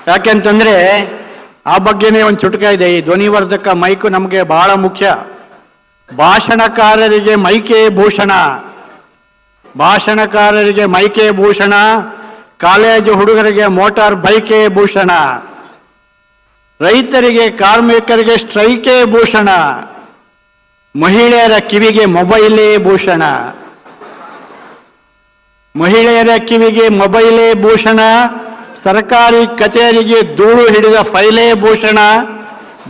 ಯಾಕೆಂತಂದರೆ ಆ ಬಗ್ಗೆನೇ ಒಂದು ಚುಟುಕ ಇದೆ. ಈ ಧ್ವನಿವರ್ಧಕ ಮೈಕು ನಮಗೆ ಬಹಳ ಮುಖ್ಯ. ಭಾಷಣಕಾರರಿಗೆ ಮೈಕೆ ಭೂಷಣ, ಭಾಷಣಕಾರರಿಗೆ ಮೈಕೆ ಭೂಷಣ, ಕಾಲೇಜು ಹುಡುಗರಿಗೆ ಮೋಟಾರ್ ಬೈಕೇ ಭೂಷಣ, ರೈತರಿಗೆ ಕಾರ್ಮಿಕರಿಗೆ ಸ್ಟ್ರೈಕೇ ಭೂಷಣ, ಮಹಿಳೆಯರ ಕಿವಿಗೆ ಮೊಬೈಲೇ ಭೂಷಣ, ಮಹಿಳೆಯರ ಕಿವಿಗೆ ಮೊಬೈಲೇ ಭೂಷಣ, ಸರ್ಕಾರಿ ಕಚೇರಿಗೆ ಧೂಳು ಹಿಡಿದ ಫೈಲೇ ಭೂಷಣ,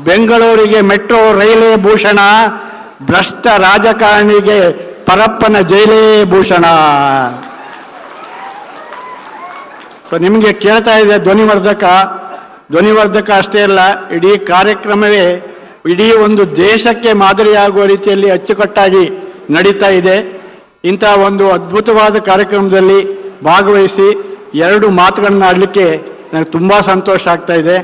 ಬೆಂಗಳೂರಿಗೆ ಮೆಟ್ರೋ ರೈಲೇ ಭೂಷಣ, ಭ್ರಷ್ಟ ರಾಜಕಾರಣಿಗೆ ಪರಪ್ಪನ ಜೈಲೇ ಭೂಷಣ. ಸೊ ನಿಮಗೆ ಕೇಳ್ತಾ ಇದೆ ಧ್ವನಿವರ್ಧಕ ಅಷ್ಟೇ ಅಲ್ಲ, ಇಡೀ ಕಾರ್ಯಕ್ರಮವೇ ಇಡೀ ಒಂದು ದೇಶಕ್ಕೆ ಮಾದರಿಯಾಗುವ ರೀತಿಯಲ್ಲಿ ಅಚ್ಚುಕಟ್ಟಾಗಿ ನಡೀತಾ ಇದೆ. ಇಂಥ ಒಂದು ಅದ್ಭುತವಾದ ಕಾರ್ಯಕ್ರಮದಲ್ಲಿ ಭಾಗವಹಿಸಿ 2 ಮಾತುಗಳನ್ನ ಆಡಲಿಕ್ಕೆ ನನಗೆ ತುಂಬ ಸಂತೋಷ ಆಗ್ತಾ ಇದೆ.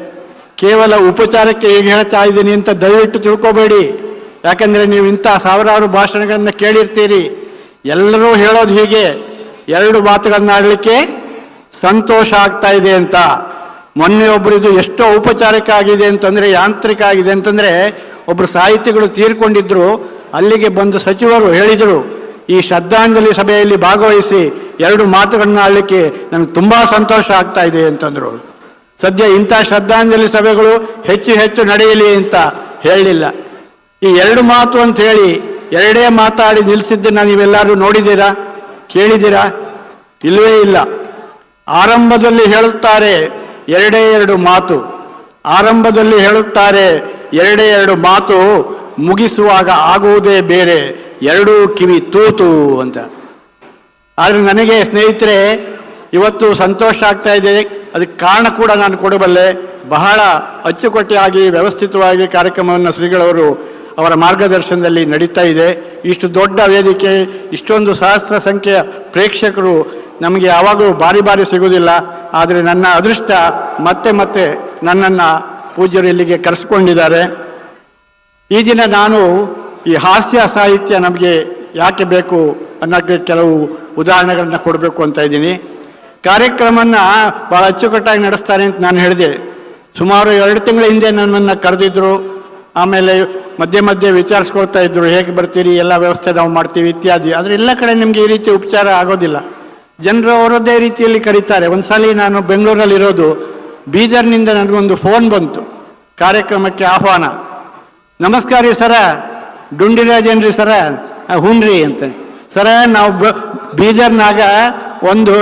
ಕೇವಲ ಉಪಚಾರಕ್ಕೆ ಈಗ ಹೇಳ್ತಾ ಇದ್ದೀನಿ ಅಂತ ದಯವಿಟ್ಟು ತಿಳ್ಕೊಬೇಡಿ. ಯಾಕಂದರೆ ನೀವು ಇಂಥ ಸಾವಿರಾರು ಭಾಷಣಗಳನ್ನು ಕೇಳಿರ್ತೀರಿ. ಎಲ್ಲರೂ ಹೇಳೋದು ಹೀಗೆ, 2 ಮಾತುಗಳನ್ನ ಆಡಲಿಕ್ಕೆ ಸಂತೋಷ ಆಗ್ತಾ ಇದೆ ಅಂತ. ಮೊನ್ನೆ ಒಬ್ಬರಿದು ಎಷ್ಟೋ ಔಪಚಾರಿಕ ಆಗಿದೆ ಅಂತಂದರೆ, ಯಾಂತ್ರಿಕ ಆಗಿದೆ ಅಂತಂದರೆ, ಒಬ್ಬರು ಸಾಹಿತಿಗಳು ತೀರ್ಕೊಂಡಿದ್ರು. ಅಲ್ಲಿಗೆ ಬಂದ ಸಚಿವರು ಹೇಳಿದರು, ಈ ಶ್ರದ್ಧಾಂಜಲಿ ಸಭೆಯಲ್ಲಿ ಭಾಗವಹಿಸಿ 2 ಮಾತುಗಳನ್ನ ಆಡಲಿಕ್ಕೆ ನನಗೆ ತುಂಬ ಸಂತೋಷ ಆಗ್ತಾ ಇದೆ ಅಂತಂದರು. ಸದ್ಯ ಇಂಥ ಶ್ರದ್ಧಾಂಜಲಿ ಸಭೆಗಳು ಹೆಚ್ಚು ನಡೆಯಲಿ ಅಂತ ಹೇಳಲಿಲ್ಲ. ಈ 2 ಮಾತು ಅಂತ ಹೇಳಿ 2 ಮಾತಾಡಿ ನಿಲ್ಲಿಸಿದ್ದನ್ನು ನೀವೆಲ್ಲರೂ ನೋಡಿದ್ದೀರಾ, ಕೇಳಿದ್ದೀರಾ? ಇಲ್ಲವೇ ಇಲ್ಲ. ಆರಂಭದಲ್ಲಿ ಹೇಳುತ್ತಾರೆ 2 ಮಾತು, ಆರಂಭದಲ್ಲಿ ಹೇಳುತ್ತಾರೆ 2 ಮಾತು, ಮುಗಿಸುವಾಗ ಆಗುವುದೇ ಬೇರೆ, 2 ಕಿವಿ ತೂತು ಅಂತ. ಆದರೆ ನನಗೆ ಸ್ನೇಹಿತರೆ ಇವತ್ತು ಸಂತೋಷ ಆಗ್ತಾ ಇದೆ. ಅದಕ್ಕೆ ಕಾರಣ ಕೂಡ ನಾನು ಕೊಡಬಲ್ಲೆ. ಬಹಳ ಅಚ್ಚುಕಟ್ಟಾಗಿ ವ್ಯವಸ್ಥಿತವಾಗಿ ಕಾರ್ಯಕ್ರಮವನ್ನು ಶ್ರೀಗಳವರು ಅವರ ಮಾರ್ಗದರ್ಶನದಲ್ಲಿ ನಡೀತಾ ಇದೆ. ಇಷ್ಟು ದೊಡ್ಡ ವೇದಿಕೆ, ಇಷ್ಟೊಂದು ಸಹಸ್ರ ಸಂಖ್ಯೆಯ ಪ್ರೇಕ್ಷಕರು ನಮಗೆ ಯಾವಾಗಲೂ ಬಾರಿ ಸಿಗೋದಿಲ್ಲ. ಆದರೆ ನನ್ನ ಅದೃಷ್ಟ ಮತ್ತೆ ನನ್ನನ್ನು ಪೂಜ್ಯರು ಇಲ್ಲಿಗೆ ಕರೆಸಿಕೊಂಡಿದ್ದಾರೆ. ಈ ದಿನ ನಾನು ಈ ಹಾಸ್ಯ ಸಾಹಿತ್ಯ ನಮಗೆ ಯಾಕೆ ಬೇಕು ಅನ್ನೋಕ್ಕೆ ಕೆಲವು ಉದಾಹರಣೆಗಳನ್ನ ಕೊಡಬೇಕು ಅಂತ ಇದ್ದೀನಿ. ಕಾರ್ಯಕ್ರಮನ ಭಾಳ ಅಚ್ಚುಕಟ್ಟಾಗಿ ನಡೆಸ್ತಾರೆ ಅಂತ ನಾನು ಹೇಳಿದೆ. ಸುಮಾರು 2 ತಿಂಗಳ ಹಿಂದೆ ನನ್ನನ್ನು ಕರೆದಿದ್ದರು. ಆಮೇಲೆ ಮಧ್ಯೆ ವಿಚಾರಿಸ್ಕೊಳ್ತಾ ಇದ್ದರು, ಹೇಗೆ ಬರ್ತೀರಿ, ಎಲ್ಲ ವ್ಯವಸ್ಥೆ ನಾವು ಮಾಡ್ತೀವಿ ಇತ್ಯಾದಿ. ಆದರೆ ಎಲ್ಲ ಕಡೆ ನಿಮಗೆ ಈ ರೀತಿ ಉಪಚಾರ ಆಗೋದಿಲ್ಲ. ಜನರು ಅವರದ್ದೇ ರೀತಿಯಲ್ಲಿ ಕರೀತಾರೆ. ಒಂದು ಸಲ ನಾನು ಬೆಂಗಳೂರಲ್ಲಿರೋದು, ಬೀದರ್ನಿಂದ ನನಗೊಂದು ಫೋನ್ ಬಂತು, ಕಾರ್ಯಕ್ರಮಕ್ಕೆ ಆಹ್ವಾನ. ನಮಸ್ಕಾರ ರೀ ಸರ, ಡುಂಡಿರಾಜೇನ್ರಿ ಸರ? ಹ್ಞೂನ್ರಿ ಅಂತ. ಸರ, ನಾವು ಬೀದರ್ನಾಗ ಒಂದು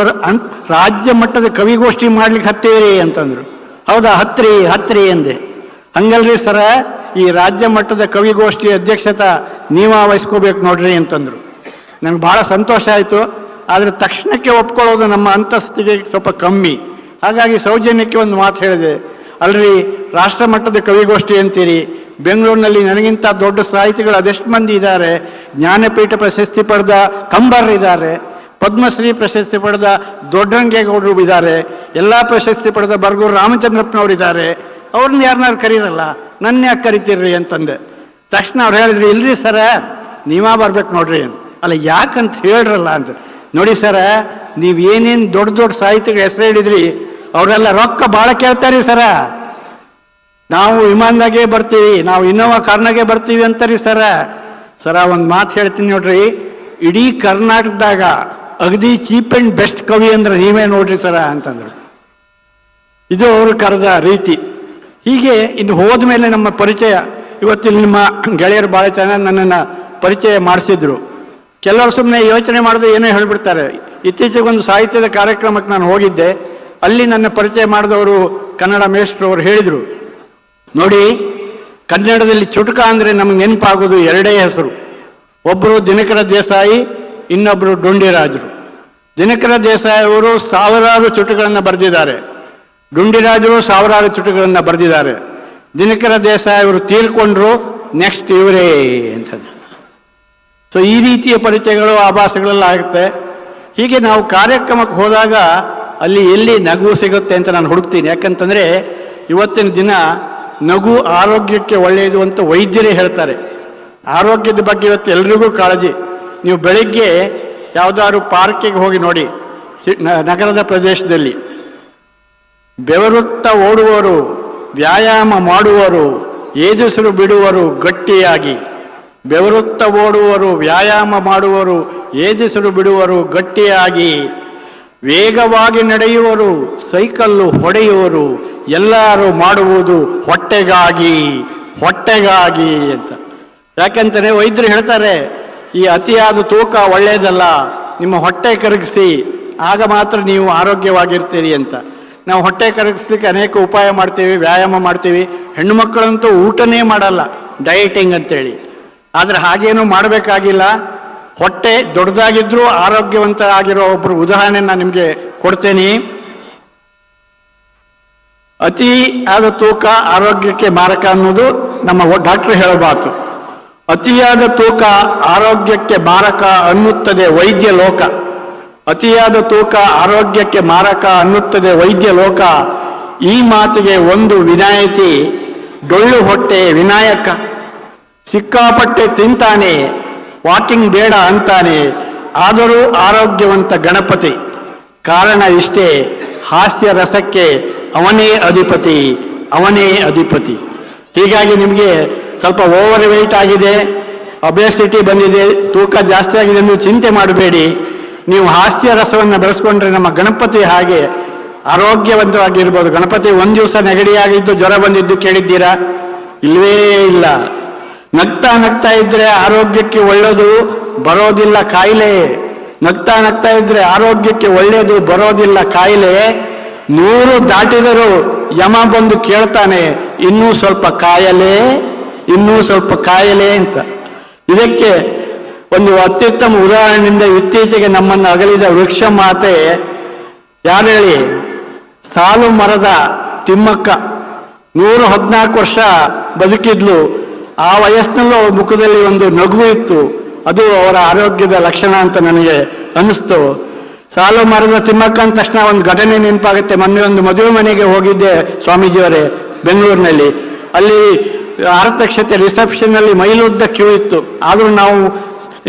ರಾಜ್ಯ ಮಟ್ಟದ ಕವಿಗೋಷ್ಠಿ ಮಾಡ್ಲಿಕ್ಕೆ ಹತ್ತೀವಿ ಅಂತಂದರು. ಹೌದಾ, ಹತ್ರಿ ಅಂದೆ. ಹಂಗಲ್ರಿ ಸರ, ಈ ರಾಜ್ಯ ಮಟ್ಟದ ಕವಿಗೋಷ್ಠಿ ಅಧ್ಯಕ್ಷತೆ ನೀವು ವಹಿಸ್ಕೋಬೇಕು ನೋಡ್ರಿ ಅಂತಂದರು. ನನಗೆ ಭಾಳ ಸಂತೋಷ ಆಯಿತು. ಆದರೆ ತಕ್ಷಣಕ್ಕೆ ಒಪ್ಕೊಳ್ಳೋದು ನಮ್ಮ ಅಂತಸ್ತಿಗೆ ಸ್ವಲ್ಪ ಕಮ್ಮಿ. ಹಾಗಾಗಿ ಸೌಜನ್ಯಕ್ಕೆ ಒಂದು ಮಾತು ಹೇಳಿದೆ, ಅಲ್ರಿ ರಾಷ್ಟ್ರ ಮಟ್ಟದ ಕವಿಗೋಷ್ಠಿ ಅಂತೀರಿ, ಬೆಂಗಳೂರಿನಲ್ಲಿ ನನಗಿಂತ ದೊಡ್ಡ ಸಾಹಿತಿಗಳು ಅದೆಷ್ಟು ಮಂದಿ ಇದ್ದಾರೆ. ಜ್ಞಾನಪೀಠ ಪ್ರಶಸ್ತಿ ಪಡೆದ ಕಂಬರ್ ಇದ್ದಾರೆ, ಪದ್ಮಶ್ರೀ ಪ್ರಶಸ್ತಿ ಪಡೆದ ದೊಡ್ಡರಂಗೇಗೌಡರು ಇದ್ದಾರೆ, ಎಲ್ಲ ಪ್ರಶಸ್ತಿ ಪಡೆದ ಬರಗೂರು ರಾಮಚಂದ್ರಪ್ಪನವ್ರು ಇದ್ದಾರೆ. ಅವ್ರನ್ನ ಯಾರನ್ನಾರು ಕರೀರಲ್ಲ, ನನ್ನ ಯಾಕೆ ಕರಿತೀರ್ರಿ ಅಂತಂದೆ. ತಕ್ಷಣ ಅವ್ರು ಹೇಳಿದ್ರಿ, ಇಲ್ರಿ ಸರ ನೀವೇ ಬರ್ಬೇಕು ನೋಡ್ರಿ. ಅಲ್ಲ, ಯಾಕಂತ ಹೇಳ್ರಲ್ಲ ಅಂತ. ನೋಡಿ ಸರ, ನೀವು ಏನೇನು ದೊಡ್ಡ ಸಾಹಿತಿಗಳ ಹೆಸರು ಹೇಳಿದ್ರಿ, ಅವರೆಲ್ಲ ರೊಕ್ಕ ಭಾಳ ಕೇಳ್ತಾರೆ ಸರ. ನಾವು ವಿಮಾನದಾಗೆ ಬರ್ತೀವಿ, ನಾವು ಇನ್ನೋವಾ ಕಾರ್ನಾಗೆ ಬರ್ತೀವಿ ಅಂತಾರಿ ಸರ. ಒಂದು ಮಾತು ಹೇಳ್ತೀನಿ ನೋಡ್ರಿ, ಇಡೀ ಕರ್ನಾಟಕದಾಗ ಅಗದಿ ಚೀಪ್ ಆ್ಯಂಡ್ ಬೆಸ್ಟ್ ಕವಿ ಅಂದ್ರೆ ನೀವೇ ನೋಡ್ರಿ ಸರ ಅಂತಂದ್ರು. ಇದು ಅವರು ಕರೆದ ರೀತಿ. ಹೀಗೆ ಇನ್ನು ಹೋದ ಮೇಲೆ ನಮ್ಮ ಪರಿಚಯ, ಇವತ್ತಿಲ್ಲಿ ನಿಮ್ಮ ಗೆಳೆಯರು ಭಾಳ ಚೆನ್ನಾಗಿ ನನ್ನನ್ನು ಪರಿಚಯ ಮಾಡಿಸಿದ್ರು. ಕೆಲವರು ಸುಮ್ಮನೆ ಯೋಚನೆ ಮಾಡಿದ್ರೆ ಏನೋ ಹೇಳಿಬಿಡ್ತಾರೆ. ಇತ್ತೀಚೆಗೊಂದು ಸಾಹಿತ್ಯದ ಕಾರ್ಯಕ್ರಮಕ್ಕೆ ನಾನು ಹೋಗಿದ್ದೆ. ಅಲ್ಲಿ ನನ್ನ ಪರಿಚಯ ಮಾಡಿದವರು ಕನ್ನಡ ಮೇಷ್ಟ್ರು ಅವರು ಹೇಳಿದರು, ನೋಡಿ ಕನ್ನಡದಲ್ಲಿ ಚುಟುಕ ಅಂದರೆ ನಮಗೆ ನೆನಪಾಗೋದು 2 ಹೆಸರು. ಒಬ್ಬರು ದಿನಕರ ದೇಸಾಯಿ, ಇನ್ನೊಬ್ಬರು ಡುಂಡಿರಾಜರು. ದಿನಕರ ದೇಸಾಯಿ ಅವರು ಸಾವಿರಾರು ಚುಟುಗಳನ್ನು ಬರೆದಿದ್ದಾರೆ, ಡುಂಡಿರಾಜರು ಸಾವಿರಾರು ಚುಟುಗಳನ್ನು ಬರೆದಿದ್ದಾರೆ. ದಿನಕರ ದೇಸಾಯಿ ಅವರು ತೀರ್ಕೊಂಡ್ರು, ನೆಕ್ಸ್ಟ್ ಇವರೇ ಅಂತಂದು. ಸೊ ಈ ರೀತಿಯ ಪರಿಚಯಗಳು ಆಭಾಸಗಳೆಲ್ಲ ಆಗುತ್ತೆ. ಹೀಗೆ ನಾವು ಕಾರ್ಯಕ್ರಮಕ್ಕೆ ಹೋದಾಗ ಅಲ್ಲಿ ಎಲ್ಲಿ ನಗು ಸಿಗುತ್ತೆ ಅಂತ ನಾನು ಹುಡುಕ್ತೀನಿ. ಯಾಕಂತಂದರೆ ಇವತ್ತಿನ ದಿನ ನಗು ಆರೋಗ್ಯಕ್ಕೆ ಒಳ್ಳೆಯದು ಅಂತ ವೈದ್ಯರೇ ಹೇಳ್ತಾರೆ. ಆರೋಗ್ಯದ ಬಗ್ಗೆ ಇವತ್ತು ಎಲ್ರಿಗೂ ಕಾಳಜಿ. ನೀವು ಬೆಳಿಗ್ಗೆ ಯಾವುದಾದ್ರು ಪಾರ್ಕಿಗೆ ಹೋಗಿ ನೋಡಿ, ನಗರದ ಪ್ರದೇಶದಲ್ಲಿ ಬೆವರುತ್ತಾ ಓಡುವರು, ವ್ಯಾಯಾಮ ಮಾಡುವರು, ಏದುಸಿರು ಬಿಡುವರು ಗಟ್ಟಿಯಾಗಿ. ಬೆವರುತ್ತಾ ಓಡುವರು, ವ್ಯಾಯಾಮ ಮಾಡುವರು, ಏದುಸಿರು ಬಿಡುವರು ಗಟ್ಟಿಯಾಗಿ. ವೇಗವಾಗಿ ನಡೆಯುವರು, ಸೈಕಲ್ಲು ಹೊಡೆಯುವರು, ಎಲ್ಲರೂ ಮಾಡುವುದು ಹೊಟ್ಟೆಗಾಗಿ, ಹೊಟ್ಟೆಗಾಗಿ ಅಂತ. ಯಾಕಂತಾರೆ ವೈದ್ಯರು ಹೇಳ್ತಾರೆ, ಈ ಅತಿಯಾದ ತೂಕ ಒಳ್ಳೆಯದಲ್ಲ, ನಿಮ್ಮ ಹೊಟ್ಟೆ ಕರಗಿಸಿ, ಆಗ ಮಾತ್ರ ನೀವು ಆರೋಗ್ಯವಾಗಿರ್ತೀರಿ ಅಂತ. ನಾವು ಹೊಟ್ಟೆ ಕರಗಿಸ್ಲಿಕ್ಕೆ ಅನೇಕ ಉಪಾಯ ಮಾಡ್ತೀವಿ, ವ್ಯಾಯಾಮ ಮಾಡ್ತೀವಿ. ಹೆಣ್ಣು ಮಕ್ಕಳಂತೂ ಊಟನೇ ಮಾಡಲ್ಲ, ಡಯಟಿಂಗ್ ಅಂತೇಳಿ. ಆದರೆ ಹಾಗೇನೂ ಮಾಡಬೇಕಾಗಿಲ್ಲ. ಹೊಟ್ಟೆ ದೊಡ್ಡದಾಗಿದ್ರೂ ಆರೋಗ್ಯವಂತ ಆಗಿರೋ ಒಬ್ಬರು ಉದಾಹರಣೆ ನಾನು ನಿಮಗೆ ಕೊಡ್ತೇನೆ. ಅತಿ ಆದ ತೂಕ ಆರೋಗ್ಯಕ್ಕೆ ಮಾರಕ ಅನ್ನೋದು ನಮ್ಮ ಡಾಕ್ಟರ್ ಹೇಳಬಾರ್ದು. ಅತಿಯಾದ ತೂಕ ಆರೋಗ್ಯಕ್ಕೆ ಮಾರಕ ಅನ್ನುತ್ತದೆ ವೈದ್ಯ ಲೋಕ. ಅತಿಯಾದ ತೂಕ ಆರೋಗ್ಯಕ್ಕೆ ಮಾರಕ ಅನ್ನುತ್ತದೆ ವೈದ್ಯ ಲೋಕ. ಈ ಮಾತಿಗೆ ಒಂದು ವಿನಾಯಿತಿ, ಡೊಳ್ಳು ಹೊಟ್ಟೆ ವಿನಾಯಕ. ಸಿಕ್ಕಾಪಟ್ಟೆ ತಿಂತಾನೆ, ವಾಕಿಂಗ್ ಬೇಡ ಅಂತಾನೆ, ಆದರೂ ಆರೋಗ್ಯವಂತ ಗಣಪತಿ. ಕಾರಣ ಇಷ್ಟೇ, ಹಾಸ್ಯ ರಸಕ್ಕೆ ಅವನೇ ಅಧಿಪತಿ, ಅವನೇ ಅಧಿಪತಿ. ಹೀಗಾಗಿ ನಿಮಗೆ ಸ್ವಲ್ಪ ಓವರ್ ವೆಯ್ಟ್ ಆಗಿದೆ, ಒಬೆಸಿಟಿ ಬಂದಿದೆ, ತೂಕ ಜಾಸ್ತಿ ಆಗಿದೆ ಎಂದು ಚಿಂತೆ ಮಾಡಬೇಡಿ. ನೀವು ಹಾಸ್ಯ ರಸವನ್ನು ಬೆಳೆಸ್ಕೊಂಡ್ರೆ ನಮ್ಮ ಗಣಪತಿ ಹಾಗೆ ಆರೋಗ್ಯವಂತವಾಗಿರ್ಬೋದು. ಗಣಪತಿ ಒಂದು ದಿವಸ ನೆಗಡಿಯಾಗಿದ್ದು ಜ್ವರ ಬಂದಿದ್ದು ಕೇಳಿದ್ದೀರಾ? ಇಲ್ಲವೇ ಇಲ್ಲ. ನಗ್ತಾ ನಗ್ತಾ ಇದ್ರೆ ಆರೋಗ್ಯಕ್ಕೆ ಒಳ್ಳೆಯದು, ಬರೋದಿಲ್ಲ ಕಾಯಿಲೆ. ನಗ್ತಾ ನಗ್ತಾ ಇದ್ರೆ ಆರೋಗ್ಯಕ್ಕೆ ಒಳ್ಳೆಯದು, ಬರೋದಿಲ್ಲ ಕಾಯಿಲೆ. 100 ದಾಟಿದರೂ ಯಮ ಬಂದು ಕೇಳ್ತಾನೆ, ಇನ್ನೂ ಸ್ವಲ್ಪ ಕಾಯಲೇ, ಇನ್ನೂ ಸ್ವಲ್ಪ ಕಾಯಲೇ ಅಂತ. ಇದಕ್ಕೆ ಒಂದು ಅತ್ಯುತ್ತಮ ಉದಾಹರಣೆಯಿಂದ ಇತ್ತೀಚೆಗೆ ನಮ್ಮನ್ನು ಅಗಲಿದ ವೃಕ್ಷ ಮಾತೆ ಯಾರು ಹೇಳಿ? ಸಾಲು ಮರದ ತಿಮ್ಮಕ್ಕ. 114 ವರ್ಷ ಬದುಕಿದ್ಲು. ಆ ವಯಸ್ಸಿನಲ್ಲೂ ಅವ್ರ ಮುಖದಲ್ಲಿ ಒಂದು ನಗು ಇತ್ತು. ಅದು ಅವರ ಆರೋಗ್ಯದ ಲಕ್ಷಣ ಅಂತ ನನಗೆ ಅನ್ನಿಸ್ತು. ಸಾಲು ಮರದ ತಿಮ್ಮಕ್ಕ ಅಂದ ತಕ್ಷಣ ಒಂದು ಘಟನೆ ನೆನಪಾಗುತ್ತೆ. ಮೊನ್ನೆ ಒಂದು ಮದುವೆ ಮನೆಗೆ ಹೋಗಿದ್ದೆ ಸ್ವಾಮೀಜಿಯವರೇ, ಬೆಂಗಳೂರಿನಲ್ಲಿ. ಅಲ್ಲಿ ಆರತಕ್ಷತೆ ರಿಸೆಪ್ಷನ್ನಲ್ಲಿ ಮೈಲುದ್ದ ಕ್ಯೂ ಇತ್ತು. ಆದರೂ ನಾವು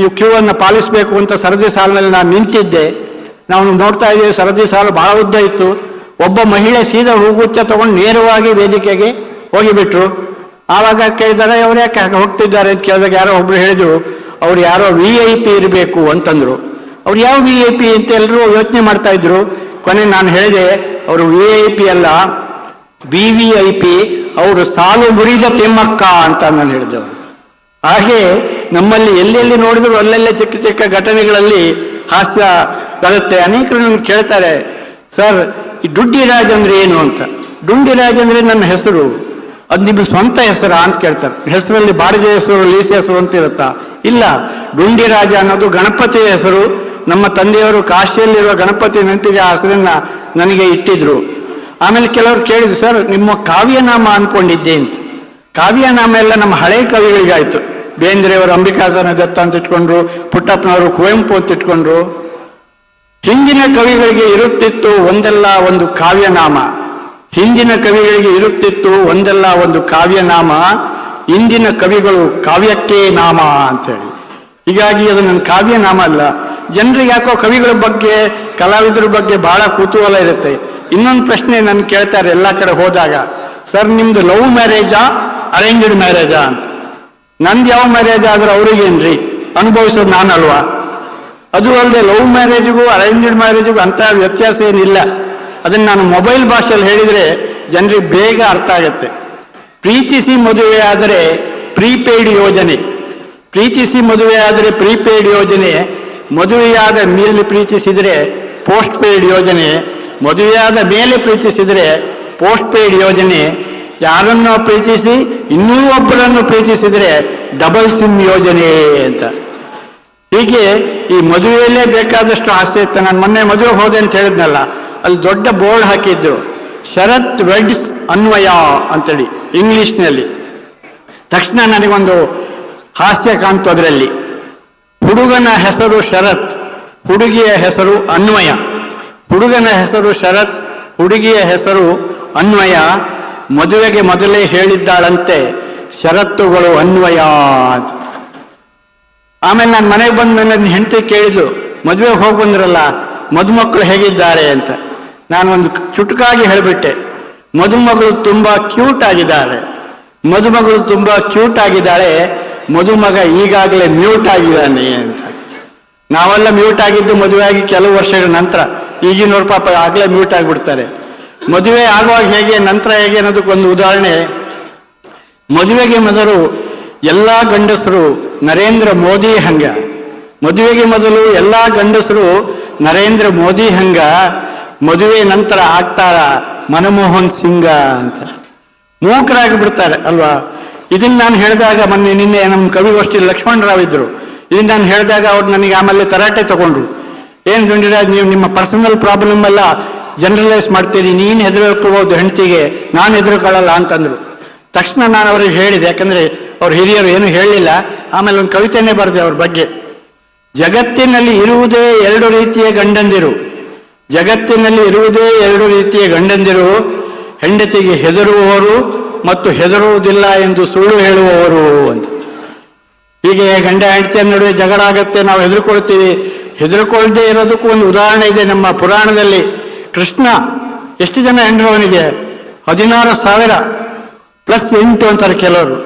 ಈ ಕ್ಯೂ ಅನ್ನು ಪಾಲಿಸಬೇಕು ಅಂತ ಸರದಿ ಸಾಲಿನಲ್ಲಿ ನಾನು ನಿಂತಿದ್ದೆ. ನಾವು ನೋಡ್ತಾ ಇದ್ದೀವಿ, ಸರದಿ ಸಾಲು ಬಹಳ ಉದ್ದ ಇತ್ತು. ಒಬ್ಬ ಮಹಿಳೆ ಸೀದಾ ಹೂಗುಚ್ಚ ತಗೊಂಡು ನೇರವಾಗಿ ವೇದಿಕೆಗೆ ಹೋಗಿಬಿಟ್ರು. ಆವಾಗ ಕೇಳಿದರೆ ಅವ್ರು ಯಾಕೆ ಹೋಗ್ತಿದ್ದಾರೆ ಅಂತ ಕೇಳಿದಾಗ ಯಾರೋ ಒಬ್ರು ಹೇಳಿದ್ರು, ಅವ್ರು ಯಾರೋ VIP ಇರಬೇಕು ಅಂತಂದ್ರು. ಅವ್ರು ಯಾವ VIP ಅಂತ ಎಲ್ಲರೂ ಯೋಚನೆ ಮಾಡ್ತಾ ಇದ್ರು. ಕೊನೆ ನಾನು ಹೇಳಿದೆ, ಅವರು VIP ಅಲ್ಲ, VVIP, ಅವರು ಸಾಲು ಮುರಿದ ತಿಮ್ಮಕ್ಕ ಅಂತ ನಾನು ಹೇಳಿದೆವು. ಹಾಗೆ ನಮ್ಮಲ್ಲಿ ಎಲ್ಲೆಲ್ಲಿ ನೋಡಿದ್ರು ಅಲ್ಲೆಲ್ಲೇ ಚಿಕ್ಕ ಚಿಕ್ಕ ಘಟನೆಗಳಲ್ಲಿ ಹಾಸ್ಯ ಬರುತ್ತೆ. ಅನೇಕರು ನನಗೆ ಕೇಳ್ತಾರೆ, ಸರ್ ಈ ಡುಂಡಿರಾಜ್ ಅಂದ್ರೆ ಏನು ಅಂತ. ಡುಂಡಿರಾಜ್ ಅಂದ್ರೆ ನನ್ನ ಹೆಸರು, ಅದು ನಿಮಗೆ ಸ್ವಂತ ಹೆಸರಾ ಅಂತ ಕೇಳ್ತಾರೆ. ಹೆಸರಲ್ಲಿ ಬಾಡಿಗೆ ಹೆಸರು, ಲೀಸ್ ಹೆಸರು ಅಂತ ಇರುತ್ತಾ? ಇಲ್ಲ, ಡುಂಡಿರಾಜ ಅನ್ನೋದು ಗಣಪತಿಯ ಹೆಸರು. ನಮ್ಮ ತಂದೆಯವರು ಕಾಶಿಯಲ್ಲಿರುವ ಗಣಪತಿ ನೆನಪಿಗೆ ಆ ಹೆಸರನ್ನ ನನಗೆ ಇಟ್ಟಿದ್ರು. ಆಮೇಲೆ ಕೆಲವರು ಕೇಳಿದ್ರು, ಸರ್ ನಿಮ್ಮ ಕಾವ್ಯನಾಮ ಅಂದ್ಕೊಂಡಿದ್ದೆ ಅಂತ. ಕಾವ್ಯನಾಮ ಎಲ್ಲ ನಮ್ಮ ಹಳೆ ಕವಿಗಳಿಗಾಯ್ತು. ಬೇಂದ್ರೆಯವರು ಅಂಬಿಕಾಸನ ದತ್ತ ಅಂತ ಇಟ್ಕೊಂಡ್ರು, ಪುಟ್ಟಪ್ಪನವರು ಕುವೆಂಪು ಅಂತ ಇಟ್ಕೊಂಡ್ರು. ಹಿಂದಿನ ಕವಿಗಳಿಗೆ ಇರುತ್ತಿತ್ತು ಒಂದಲ್ಲ ಒಂದು ಕಾವ್ಯನಾಮ. ಹಿಂದಿನ ಕವಿಗಳಿಗೆ ಇರುತ್ತಿತ್ತು ಒಂದಲ್ಲ ಒಂದು ಕಾವ್ಯನಾಮ. ಇಂದಿನ ಕವಿಗಳು ಕಾವ್ಯಕ್ಕೆ ನಾಮ ಅಂತೇಳಿ. ಹೀಗಾಗಿ ಅದು ನನ್ನ ಕಾವ್ಯನಾಮ ಅಲ್ಲ. ಜನರಿಗೆ ಯಾಕೋ ಕವಿಗಳ ಬಗ್ಗೆ, ಕಲಾವಿದರ ಬಗ್ಗೆ ಬಹಳ ಕುತೂಹಲ ಇರುತ್ತೆ. ಇನ್ನೊಂದು ಪ್ರಶ್ನೆ ನನ್ನ ಕೇಳ್ತಾರೆ ಎಲ್ಲ ಕಡೆ ಹೋದಾಗ, ಸರ್ ನಿಮ್ದು ಲವ್ ಮ್ಯಾರೇಜಾ ಅರೇಂಜ್ಡ್ ಮ್ಯಾರೇಜಾ ಅಂತ. ನಂದು ಯಾವ ಮ್ಯಾರೇಜ್ ಆದ್ರೆ ಅವ್ರಿಗೇನ್ರಿ, ಅನುಭವಿಸೋದು ನಾನಲ್ವಾ? ಅದು ಅಲ್ಲದೆ ಲವ್ ಮ್ಯಾರೇಜಿಗೂ ಅರೇಂಜ್ಡ್ ಮ್ಯಾರೇಜಿಗೂ ಅಂತ ವ್ಯತ್ಯಾಸ ಏನಿಲ್ಲ. ಅದನ್ನು ನಾನು ಮೊಬೈಲ್ ಭಾಷೆಯಲ್ಲಿ ಹೇಳಿದರೆ ಜನರಿಗೆ ಬೇಗ ಅರ್ಥ ಆಗುತ್ತೆ. ಪ್ರೀತಿಸಿ ಮದುವೆ ಆದರೆ ಪ್ರೀಪೇಯ್ಡ್ ಯೋಜನೆ, ಪ್ರೀತಿಸಿ ಮದುವೆ ಆದರೆ ಪ್ರೀಪೇಯ್ಡ್ ಯೋಜನೆ, ಮದುವೆಯಾದ ಮೇಲೆ ಪ್ರೀತಿಸಿದರೆ ಪೋಸ್ಟ್ ಪೇಯ್ಡ್ ಯೋಜನೆ, ಮದುವೆಯಾದ ಮೇಲೆ ಪ್ರೀತಿಸಿದರೆ ಪೋಸ್ಟ್ ಪೇಯ್ಡ್ ಯೋಜನೆ, ಯಾರನ್ನೋ ಪ್ರೀತಿಸಿ ಇನ್ನೂ ಒಬ್ಬರನ್ನು ಪ್ರೀತಿಸಿದರೆ ಡಬಲ್ ಸಿಮ್ ಯೋಜನೆ ಅಂತ. ಹೀಗೆ ಈ ಮದುವೆಯಲ್ಲೇ ಬೇಕಾದಷ್ಟು ಹಾಸ್ಯ ಇತ್ತು. ನಾನು ಮೊನ್ನೆ ಮದುವೆ ಹೋದೆ ಅಂತ ಹೇಳಿದ್ನಲ್ಲ, ಅಲ್ಲಿ ದೊಡ್ಡ ಬೋರ್ಡ್ ಹಾಕಿದ್ರು, ಶರತ್ ವೆಡ್ಸ್ ಅನ್ವಯ ಅಂತೇಳಿ ಇಂಗ್ಲಿಷ್ನಲ್ಲಿ. ತಕ್ಷಣ ನನಗೊಂದು ಹಾಸ್ಯ ಕಾಣ್ತು ಅದರಲ್ಲಿ. ಹುಡುಗನ ಹೆಸರು ಶರತ್, ಹುಡುಗಿಯ ಹೆಸರು ಅನ್ವಯ. ಹುಡುಗನ ಹೆಸರು ಶರತ್, ಹುಡುಗಿಯ ಹೆಸರು ಅನ್ವಯ. ಮದುವೆಗೆ ಮೊದಲೇ ಹೇಳಿದ್ದಾಳಂತೆ ಷರತ್ತುಗಳು ಅನ್ವಯ ಅಂತ. ಆಮೇಲೆ ನಾನು ಮನೆಗೆ ಬಂದು ನನ್ನ ಹೆಂಡತಿ ಕೇಳಿದ್ಲು, ಮದುವೆಗೆ ಹೋಗಿ ಬಂದ್ರಲ್ಲ, ಮದುಮಕ್ಕಳು ಹೇಗಿದ್ದಾರೆ ಅಂತ. ನಾನು ಒಂದು ಚುಟುಕಾಗಿ ಹೇಳಿಬಿಟ್ಟೆ, ಮದುಮಗಳು ತುಂಬ ಕ್ಯೂಟ್ ಆಗಿದ್ದಾಳೆ, ಮದುಮಗಳು ತುಂಬ ಕ್ಯೂಟ್ ಆಗಿದ್ದಾಳೆ, ಮದುಮಗ ಈಗಾಗಲೇ ಮ್ಯೂಟ್ ಆಗಿದ್ದಾನೆ ಅಂತ. ನಾವೆಲ್ಲ ಮ್ಯೂಟ್ ಆಗಿದ್ದು ಮದುವೆ ಆಗಿ ಕೆಲವು ವರ್ಷಗಳ ನಂತರ, ಈಗಿನವ್ರ ಪಾಪ ಆಗಲೇ ಮ್ಯೂಟ್ ಆಗಿಬಿಡ್ತಾರೆ. ಮದುವೆ ಆಗುವಾಗ ಹೇಗೆ ನಂತರ ಹೇಗೆ ಅನ್ನೋದಕ್ಕೊಂದು ಉದಾಹರಣೆ, ಮದುವೆಗೆ ಮೊದಲು ಎಲ್ಲ ಗಂಡಸರು ನರೇಂದ್ರ ಮೋದಿ ಹಂಗ, ಮದುವೆಗೆ ಮೊದಲು ಎಲ್ಲ ಗಂಡಸರು ನರೇಂದ್ರ ಮೋದಿ ಹಂಗ, ಮದುವೆ ನಂತರ ಆಗ್ತಾರ ಮನಮೋಹನ್ ಸಿಂಗ ಅಂತ. ಮೂಕರಾಗಿ ಬಿಡ್ತಾರೆ ಅಲ್ವಾ. ಇದನ್ನು ನಾನು ಹೇಳಿದಾಗ ನಿನ್ನೆ ನಮ್ಮ ಕವಿಗೋಷ್ಠಿ ಲಕ್ಷ್ಮಣರಾವ್ ಇದ್ರು, ಇದನ್ನು ನಾನು ಹೇಳಿದಾಗ ಅವ್ರು ನನಗೆ ಆಮೇಲೆ ತರಾಟೆ ತಗೊಂಡ್ರು. ಏನು ಗುಂಡಿರಾಜ್, ನೀವು ನಿಮ್ಮ ಪರ್ಸನಲ್ ಪ್ರಾಬ್ಲಮ್ ಎಲ್ಲ ಜನರಲೈಸ್ ಮಾಡ್ತೀರಿ, ನೀನು ಹೆದರ್ಕೋಬೋದು ಹೆಂಡತಿಗೆ, ನಾನು ಹೆದರ್ಕೊಳ್ಳಲ್ಲ ಅಂತಂದ್ರು. ತಕ್ಷಣ ನಾನು ಅವ್ರಿಗೆ ಹೇಳಿದೆ, ಯಾಕಂದರೆ ಅವ್ರ ಹಿರಿಯರು ಏನು ಹೇಳಲಿಲ್ಲ. ಆಮೇಲೆ ಒಂದು ಕವಿತೆಯೇ ಬರೆದೆ ಅವ್ರ ಬಗ್ಗೆ. ಜಗತ್ತಿನಲ್ಲಿ ಇರುವುದೇ ಎರಡು ರೀತಿಯ ಗಂಡಂದಿರು, ಜಗತ್ತಿನಲ್ಲಿ ಇರುವುದೇ ಎರಡು ರೀತಿಯ ಗಂಡಂದಿರು, ಹೆಂಡತಿಗೆ ಹೆದರುವವರು ಮತ್ತು ಹೆದರುವುದಿಲ್ಲ ಎಂದು ಸುಳ್ಳು ಹೇಳುವವರು ಅಂತ. ಹೀಗೆ ಗಂಡ ಹೆಂಡತಿಯ ನಡುವೆ ಜಗಳ ಆಗತ್ತೆ, ನಾವು ಹೆದರ್ಕೊಳ್ತೀವಿ. ಹೆದರ್ಕೊಳ್ದೇ ಇರೋದಕ್ಕೂ ಒಂದು ಉದಾಹರಣೆ ಇದೆ ನಮ್ಮ ಪುರಾಣದಲ್ಲಿ. ಕೃಷ್ಣ ಎಷ್ಟು ಜನ ಹೆಂಡರು ಅವನಿಗೆ? 16,000 ಪ್ಲಸ್ 8 ಅಂತಾರೆ ಕೆಲವರು.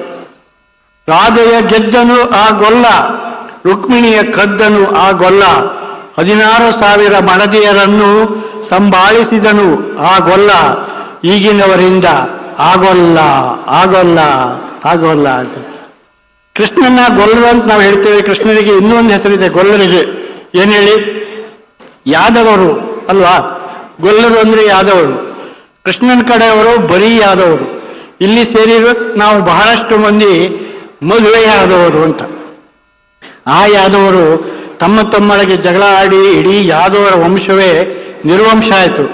ರಾಧೆಯ ಗೆದ್ದನು ಆ ಗೊಲ್ಲ, ರುಕ್ಮಿಣಿಯ ಕದ್ದನು ಆ ಗೊಲ್ಲ, 16,000 ಮಡದಿಯರನ್ನು ಸಂಭಾಳಿಸಿದನು ಆ ಗೊಲ್ಲ, ಈಗಿನವರಿಂದ ಆಗೋಲ್ಲ ಆಗೋಲ್ಲ ಆಗೋಲ್ಲ ಅಂತ. ಕೃಷ್ಣನ ಗೊಲ್ಲರು ಅಂತ ನಾವು ಹೇಳ್ತೇವೆ. ಕೃಷ್ಣನಿಗೆ ಇನ್ನೊಂದು ಹೆಸರಿದೆ ಗೊಲ್ಲರಿಗೆ. ಏನು ಹೇಳಿ? ಯಾದವರು ಅಲ್ವಾ. ಗೊಲ್ಲರು ಅಂದರೆ ಯಾದವರು. ಕೃಷ್ಣನ ಕಡೆಯವರು ಬರೀ ಯಾದವರು. ಇಲ್ಲಿ ಸೇರಿರೋ ನಾವು ಬಹಳಷ್ಟು ಮಂದಿ ಮದುವೆಯಾದವರು ಅಂತ. ಆ ಯಾದವರು ತಮ್ಮ ತಮ್ಮೊಳಗೆ ಜಗಳ ಆಡಿ ಇಡೀ ಯಾದವರ ವಂಶವೇ ನಿರ್ವಂಶ ಆಯಿತು.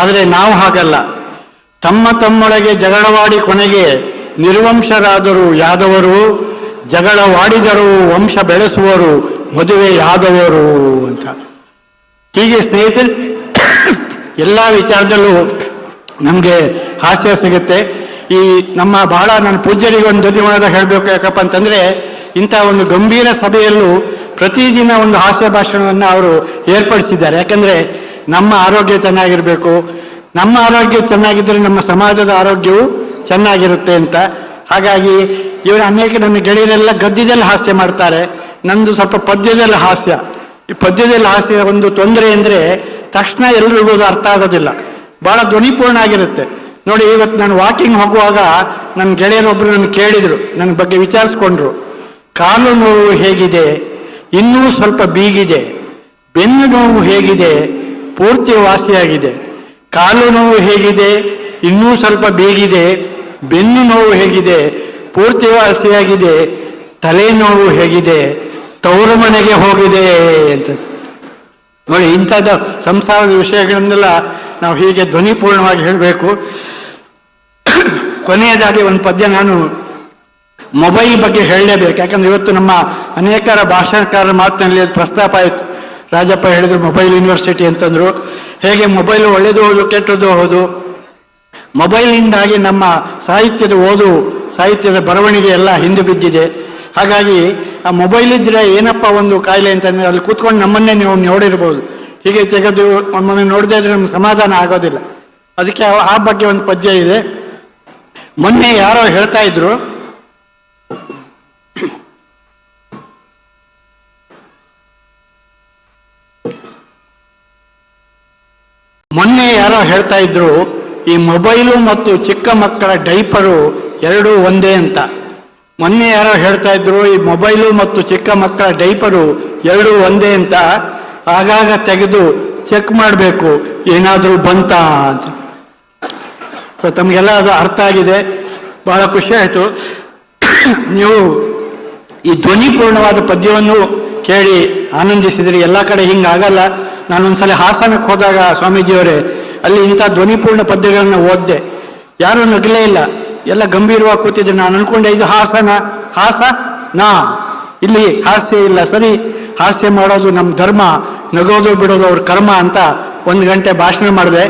ಆದರೆ ನಾವು ಹಾಗಲ್ಲ. ತಮ್ಮ ತಮ್ಮೊಳಗೆ ಜಗಳವಾಡಿ ಕೊನೆಗೆ ನಿರ್ವಂಶರಾದರು ಯಾದವರು, ಜಗಳವಾಡಿದರು ವಂಶ ಬೆಳೆಸುವರು ಮದುವೆ ಯಾದವರು ಅಂತ. ಹೀಗೆ ಸ್ನೇಹಿತರೆ, ಎಲ್ಲ ವಿಚಾರದಲ್ಲೂ ನಮಗೆ ಹಾಸ್ಯ ಸಿಗುತ್ತೆ. ಈ ನಮ್ಮ ಬಹಳ ನನ್ನ ಪೂಜ್ಯರಿಗೆ ಒಂದು ಧನ್ಯವಾದ ಹೇಳಬೇಕು. ಯಾಕಪ್ಪ ಅಂತಂದರೆ ಇಂಥ ಒಂದು ಗಂಭೀರ ಸಭೆಯಲ್ಲೂ ಪ್ರತಿದಿನ ಒಂದು ಹಾಸ್ಯ ಭಾಷಣವನ್ನು ಅವರು ಏರ್ಪಡಿಸಿದ್ದಾರೆ. ಯಾಕಂದರೆ ನಮ್ಮ ಆರೋಗ್ಯ ಚೆನ್ನಾಗಿರಬೇಕು, ನಮ್ಮ ಆರೋಗ್ಯ ಚೆನ್ನಾಗಿದ್ದರೆ ನಮ್ಮ ಸಮಾಜದ ಆರೋಗ್ಯವು ಚೆನ್ನಾಗಿರುತ್ತೆ ಅಂತ. ಹಾಗಾಗಿ ಇವರು ಅನೇಕ ನನ್ನ ಗೆಳೆಯರೆಲ್ಲ ಗದ್ಯದಲ್ಲಿ ಹಾಸ್ಯ ಮಾಡ್ತಾರೆ, ನಂದು ಸ್ವಲ್ಪ ಪದ್ಯದಲ್ಲಿ ಹಾಸ್ಯ. ಈ ಪದ್ಯದಲ್ಲಿ ಹಾಸ್ಯ ಒಂದು ತೊಂದರೆ ಅಂದರೆ ತಕ್ಷಣ ಎಲ್ರಿಗೂ ಅದು ಅರ್ಥ ಆಗೋದಿಲ್ಲ, ಭಾಳ ಧ್ವನಿಪೂರ್ಣ ಆಗಿರುತ್ತೆ. ನೋಡಿ, ಇವತ್ತು ನಾನು ವಾಕಿಂಗ್ ಹೋಗುವಾಗ ನನ್ನ ಗೆಳೆಯರೊಬ್ಬರು ನನ್ನ ಕೇಳಿದರು, ನನ್ನ ಬಗ್ಗೆ ವಿಚಾರಿಸ್ಕೊಂಡ್ರು. ಕಾಲು ನೋವು ಹೇಗಿದೆ? ಇನ್ನೂ ಸ್ವಲ್ಪ ಬೀಗಿದೆ. ಬೆನ್ನು ನೋವು ಹೇಗಿದೆ? ಪೂರ್ತಿ ವಾಸಿಯಾಗಿದೆ. ಕಾಲು ನೋವು ಹೇಗಿದೆ? ಇನ್ನೂ ಸ್ವಲ್ಪ ಬೀಗಿದೆ. ಬೆನ್ನು ನೋವು ಹೇಗಿದೆ? ಪೂರ್ತಿ ವಾಸಿಯಾಗಿದೆ. ತಲೆನೋವು ಹೇಗಿದೆ? ತವರು ಮನೆಗೆ ಹೋಗಿದೆ ಅಂತ. ನೋಡಿ, ಇಂಥದ್ದು ಸಂಸಾರದ ವಿಷಯಗಳನ್ನೆಲ್ಲ ನಾವು ಹೀಗೆ ಧ್ವನಿಪೂರ್ಣವಾಗಿ ಹೇಳಬೇಕು. ಕೊನೆಯದಾಗಿ ಒಂದು ಪದ್ಯ ನಾನು ಮೊಬೈಲ್ ಬಗ್ಗೆ ಹೇಳಲೇಬೇಕು. ಯಾಕಂದರೆ ಇವತ್ತು ನಮ್ಮ ಅನೇಕರ ಭಾಷಣಕಾರರ ಮಾತಿನಲ್ಲಿ ಅದು ಪ್ರಸ್ತಾಪ ಆಯಿತು. ರಾಜಪ್ಪ ಹೇಳಿದ್ರು ಮೊಬೈಲ್ ಯೂನಿವರ್ಸಿಟಿ ಅಂತಂದರು. ಹೇಗೆ ಮೊಬೈಲು ಒಳ್ಳೆಯದು ಹೌದು, ಕೆಟ್ಟದ್ದು ಹೌದು. ಮೊಬೈಲ್ನಿಂದಾಗಿ ನಮ್ಮ ಸಾಹಿತ್ಯದ ಓದು, ಸಾಹಿತ್ಯದ ಬರವಣಿಗೆ ಎಲ್ಲ ಹಿಂದೆ ಬಿದ್ದಿದೆ. ಹಾಗಾಗಿ ಆ ಮೊಬೈಲ್ ಇದ್ದರೆ ಏನಪ್ಪ ಒಂದು ಕಾಯಿಲೆ ಅಂತಂದರೆ, ಅಲ್ಲಿ ಕೂತ್ಕೊಂಡು ನಮ್ಮನ್ನೇ ನೀವು ನೋಡಿರ್ಬೋದು. ಹೀಗೆ ತೆಗೆದು ಒಮ್ಮೊಮ್ಮೆ ನೋಡದೇ ಇದ್ರೆ ನಮ್ಗೆ ಸಮಾಧಾನ ಆಗೋದಿಲ್ಲ. ಅದಕ್ಕೆ ಆ ಬಗ್ಗೆ ಒಂದು ಪದ್ಯ ಇದೆ. ಮೊನ್ನೆ ಯಾರೋ ಹೇಳ್ತಾ ಇದ್ರು, ಈ ಮೊಬೈಲು ಮತ್ತು ಚಿಕ್ಕ ಮಕ್ಕಳ ಡೈಪರು ಎರಡೂ ಒಂದೇ ಅಂತ. ಮೊನ್ನೆ ಯಾರೋ ಹೇಳ್ತಾ ಇದ್ರು, ಈ ಮೊಬೈಲು ಮತ್ತು ಚಿಕ್ಕ ಮಕ್ಕಳ ಡೈಪರು ಎರಡೂ ಒಂದೇ ಅಂತ. ಆಗಾಗ ತೆಗೆದು ಚೆಕ್ ಮಾಡಬೇಕು ಏನಾದರೂ ಬಂತಾ ಅಂತ. ಸೊ ತಮಗೆಲ್ಲ ಅದು ಅರ್ಥ ಆಗಿದೆ, ಭಾಳ ಖುಷಿ ಆಯಿತು. ನೀವು ಈ ಧ್ವನಿಪೂರ್ಣವಾದ ಪದ್ಯವನ್ನು ಕೇಳಿ ಆನಂದಿಸಿದ್ರಿ. ಎಲ್ಲ ಕಡೆ ಹಿಂಗಾಗಲ್ಲ. ನಾನೊಂದ್ಸಲ ಹಾಸನಕ್ಕೆ ಹೋದಾಗ ಸ್ವಾಮೀಜಿಯವರೇ ಅಲ್ಲಿ ಇಂಥ ಧ್ವನಿಪೂರ್ಣ ಪದ್ಯಗಳನ್ನು ಓದಿದೆ. ಯಾರೂ ನಗಲೇ ಇಲ್ಲ, ಎಲ್ಲ ಗಂಭೀರವಾಗಿ ಕೂತಿದ್ರು. ನಾನು ಅನ್ಕೊಂಡೆ ಇದು ಹಾಸನ, ಇಲ್ಲಿ ಹಾಸ್ಯ ಇಲ್ಲ. ಸರಿ, ಹಾಸ್ಯ ಮಾಡೋದು ನಮ್ಮ ಧರ್ಮ, ನಗೋದು ಬಿಡೋದು ಅವ್ರ ಕರ್ಮ ಅಂತ 1 ಗಂಟೆ ಭಾಷಣ ಮಾಡಿದೆ.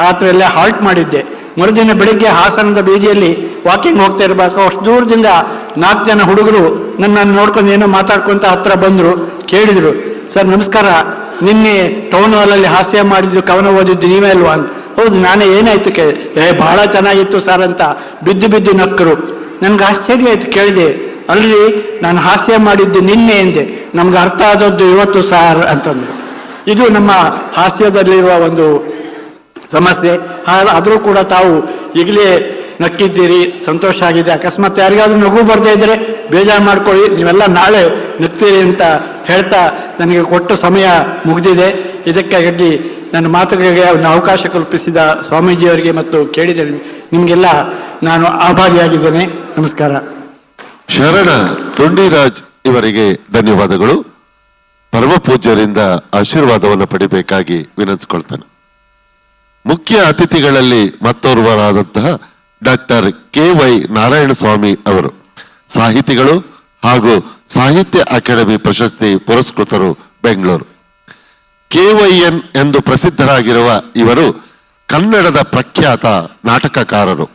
ಆತರ ಎಲ್ಲ ಹಾಲ್ಟ್ ಮಾಡಿದ್ದೆ. ಮರುದಿನ ಬೆಳಿಗ್ಗೆ ಹಾಸನದ ಬೀದಿಯಲ್ಲಿ ವಾಕಿಂಗ್ ಹೋಗ್ತಾ ಇರಬೇಕು. ಅಷ್ಟು ದೂರದಿಂದ 4 ಜನ ಹುಡುಗರು ನನ್ನನ್ನು ನೋಡ್ಕೊಂಡು ಏನೋ ಮಾತಾಡ್ಕೊಂತ ಹತ್ರ ಬಂದರು. ಕೇಳಿದರು, ಸರ್ ನಮಸ್ಕಾರ, ನಿನ್ನೆ ಟೌನ್ ಹಾಲಲ್ಲಿ ಹಾಸ್ಯ ಮಾಡಿದ್ದು, ಕವನ ಓದಿದ್ದು ನೀವೇ ಅಲ್ವಾ ಅಂತ. ಹೌದು ನಾನೇ ಏನಾಯ್ತು ಕೇಳಿದೆ, ಬಹಳ ಚೆನ್ನಾಗಿತ್ತು ಸರ್ ಅಂತ ಬಿದ್ದು ಬಿದ್ದು ನಕ್ಕರು. ನನಗೆ ಆಶ್ಚರ್ಯ ಆಯ್ತು, ಕೇಳಿದೆ, ಅಲ್ರಿ ನಾನು ಹಾಸ್ಯ ಮಾಡಿದ್ದು ನಿನ್ನೆ ಎಂದೆ, ನಮ್ಗೆ ಅರ್ಥ ಆದದ್ದು ಇವತ್ತು ಸಾರ್ ಅಂತಂದ್ರು. ಇದು ನಮ್ಮ ಹಾಸ್ಯದಲ್ಲಿರುವ ಒಂದು ಸಮಸ್ಯೆ. ಆದರೂ ಕೂಡ ತಾವು ಈಗಲೇ ನಕ್ಕಿದ್ದೀರಿ, ಸಂತೋಷ ಆಗಿದೆ. ಅಕಸ್ಮಾತ್ ಯಾರಿಗಾದ್ರೂ ನಗು ಬರದೇ ಇದ್ರೆ ಬೇಜಾರು ಮಾಡ್ಕೊಳ್ಳಿ, ನೀವೆಲ್ಲ ನಾಳೆ ನಗ್ತೀರಿ ಅಂತ ಹೇಳ್ತಾ ನನಗೆ ಕೊಟ್ಟ ಸಮಯ ಮುಗಿದಿದೆ. ಇದಕ್ಕಾಗಿ ನನ್ನ ಮಾತುಗಳಿಗೆ ಒಂದು ಅವಕಾಶ ಕಲ್ಪಿಸಿದ ಸ್ವಾಮೀಜಿಯವರಿಗೆ ಮತ್ತು ಕೇಳಿದ ನಿಮಗೆಲ್ಲ ನಾನು ಆಭಾರಿಯಾಗಿದ್ದೇನೆ. ನಮಸ್ಕಾರ. ಶರಣ ತೊಂಡಿರಾಜ್ ಇವರಿಗೆ ಧನ್ಯವಾದಗಳು. ಪರಮ ಪೂಜ್ಯರಿಂದ ಆಶೀರ್ವಾದವನ್ನು ಪಡಿಬೇಕಾಗಿ ವಿನಂತಿಸ್ಕೊಳ್ತಾನೆ. ಮುಖ್ಯ ಅತಿಥಿಗಳಲ್ಲಿ ಮತ್ತೋರ್ವರಾದಂತಹ ಡಾಕ್ಟರ್ KY ನಾರಾಯಣ ಸ್ವಾಮಿ ಅವರು ಸಾಹಿತಿಗಳು ಹಾಗೂ ಸಾಹಿತ್ಯ ಅಕಾಡೆಮಿ ಪ್ರಶಸ್ತಿ ಪುರಸ್ಕೃತರು, ಬೆಂಗಳೂರು. KYN ಎಂದು ಪ್ರಸಿದ್ಧರಾಗಿರುವ ಇವರು ಕನ್ನಡದ ಪ್ರಖ್ಯಾತ ನಾಟಕಕಾರರು.